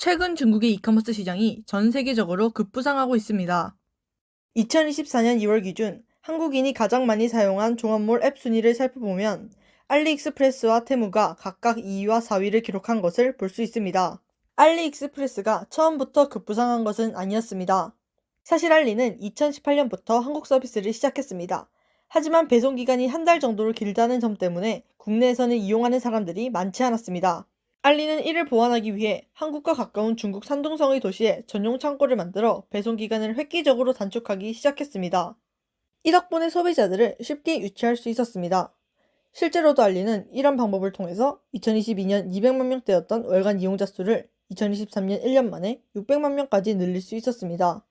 최근 중국의 이커머스 시장이 전 세계적으로 급부상하고 있습니다. 2024년 2월 기준 한국인이 가장 많이 사용한 종합몰 앱 순위를 살펴보면 알리익스프레스와 테무가 각각 2위와 4위를 기록한 것을 볼 수 있습니다. 알리익스프레스가 처음부터 급부상한 것은 아니었습니다. 사실 알리는 2018년부터 한국 서비스를 시작했습니다. 하지만 배송 기간이 한 달 정도로 길다는 점 때문에 국내에서는 이용하는 사람들이 많지 않았습니다. 알리는 이를 보완하기 위해 한국과 가까운 중국 산둥성의 도시에 전용 창고를 만들어 배송 기간을 획기적으로 단축하기 시작했습니다. 이 덕분에 소비자들을 쉽게 유치할 수 있었습니다. 실제로도 알리는 이런 방법을 통해서 2022년 200만 명대였던 월간 이용자 수를 2023년 1년 만에 600만 명까지 늘릴 수 있었습니다.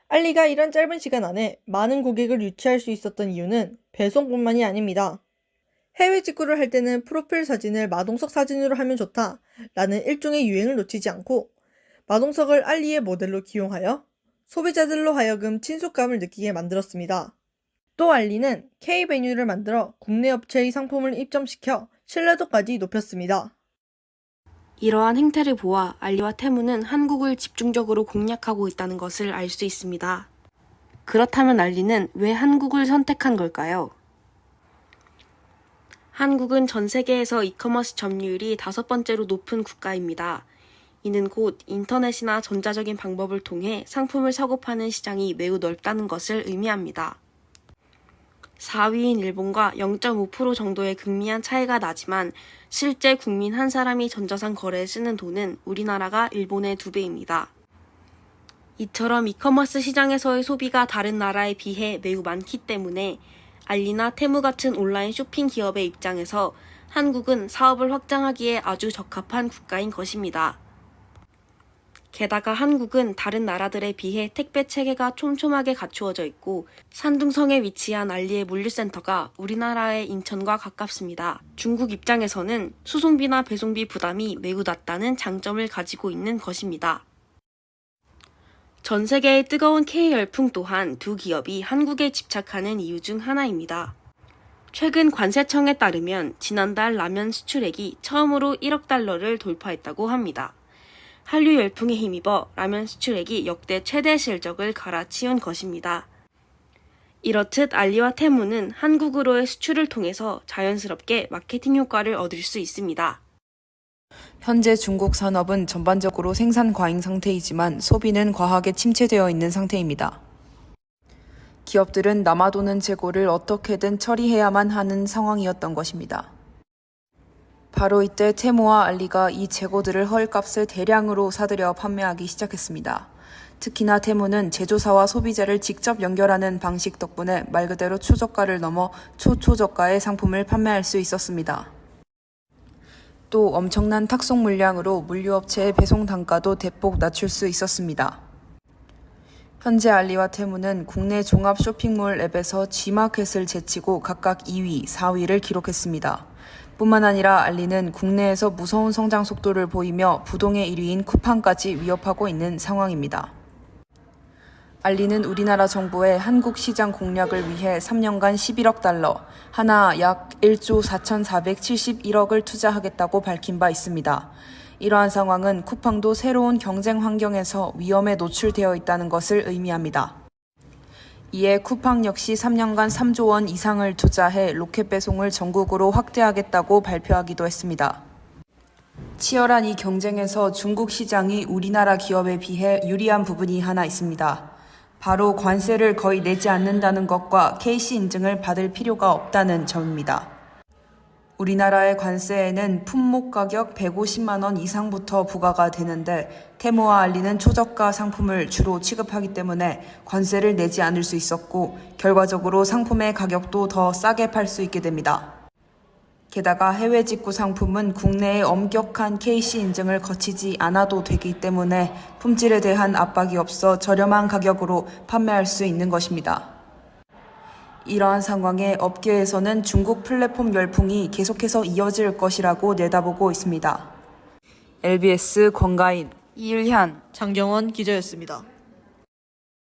알리가 이런 짧은 시간 안에 많은 고객을 유치할 수 있었던 이유는 배송뿐만이 아닙니다. 해외 직구를 할 때는 프로필 사진을 마동석 사진으로 하면 좋다 라는 일종의 유행을 놓치지 않고 마동석을 알리의 모델로 기용하여 소비자들로 하여금 친숙감을 느끼게 만들었습니다. 또 알리는 K-메뉴를 만들어 국내 업체의 상품을 입점시켜 신뢰도까지 높였습니다. 이러한 행태를 보아 알리와 테무는 한국을 집중적으로 공략하고 있다는 것을 알 수 있습니다. 그렇다면 알리는 왜 한국을 선택한 걸까요? 한국은 전 세계에서 이커머스 점유율이 5번째로 높은 국가입니다. 이는 곧 인터넷이나 전자적인 방법을 통해 상품을 사고 파는 시장이 매우 넓다는 것을 의미합니다. 4위인 일본과 0.5% 정도의 극미한 차이가 나지만 실제 국민 한 사람이 전자상 거래에 쓰는 돈은 우리나라가 일본의 2배입니다. 이처럼 이커머스 시장에서의 소비가 다른 나라에 비해 매우 많기 때문에 알리나 테무 같은 온라인 쇼핑 기업의 입장에서 한국은 사업을 확장하기에 아주 적합한 국가인 것입니다. 게다가 한국은 다른 나라들에 비해 택배 체계가 촘촘하게 갖추어져 있고 산둥성에 위치한 알리의 물류센터가 우리나라의 인천과 가깝습니다. 중국 입장에서는 수송비나 배송비 부담이 매우 낮다는 장점을 가지고 있는 것입니다. 전 세계의 뜨거운 K 열풍 또한 두 기업이 한국에 집착하는 이유 중 하나입니다. 최근 관세청에 따르면 지난달 라면 수출액이 처음으로 1억 달러를 돌파했다고 합니다. 한류 열풍에 힘입어 라면 수출액이 역대 최대 실적을 갈아치운 것입니다. 이렇듯 알리와 테무는 한국으로의 수출을 통해서 자연스럽게 마케팅 효과를 얻을 수 있습니다. 현재 중국 산업은 전반적으로 생산 과잉 상태이지만 소비는 과하게 침체되어 있는 상태입니다. 기업들은 남아도는 재고를 어떻게든 처리해야만 하는 상황이었던 것입니다. 바로 이때 테무와 알리가 이 재고들을 헐값을 대량으로 사들여 판매하기 시작했습니다. 특히나 테무는 제조사와 소비자를 직접 연결하는 방식 덕분에 말 그대로 초저가를 넘어 초초저가의 상품을 판매할 수 있었습니다. 또 엄청난 탁송 물량으로 물류업체의 배송 단가도 대폭 낮출 수 있었습니다. 현재 알리와 테무는 국내 종합 쇼핑몰 앱에서 G마켓을 제치고 각각 2위, 4위를 기록했습니다. 뿐만 아니라 알리는 국내에서 무서운 성장 속도를 보이며 부동의 1위인 쿠팡까지 위협하고 있는 상황입니다. 알리는 우리나라 정부의 한국 시장 공략을 위해 3년간 11억 달러, 하나 약 1조 4,471억을 투자하겠다고 밝힌 바 있습니다. 이러한 상황은 쿠팡도 새로운 경쟁 환경에서 위험에 노출되어 있다는 것을 의미합니다. 이에 쿠팡 역시 3년간 3조 원 이상을 투자해 로켓 배송을 전국으로 확대하겠다고 발표하기도 했습니다. 치열한 이 경쟁에서 중국 시장이 우리나라 기업에 비해 유리한 부분이 하나 있습니다. 바로 관세를 거의 내지 않는다는 것과 KC 인증을 받을 필요가 없다는 점입니다. 우리나라의 관세에는 품목 가격 150만 원 이상부터 부과가 되는데 테무와 알리는 초저가 상품을 주로 취급하기 때문에 관세를 내지 않을 수 있었고 결과적으로 상품의 가격도 더 싸게 팔 수 있게 됩니다. 게다가 해외 직구 상품은 국내의 엄격한 KC 인증을 거치지 않아도 되기 때문에 품질에 대한 압박이 없어 저렴한 가격으로 판매할 수 있는 것입니다. 이러한 상황에 업계에서는 중국 플랫폼 열풍이 계속해서 이어질 것이라고 내다보고 있습니다. LBS 권가인, 이율현, 장경원 기자였습니다.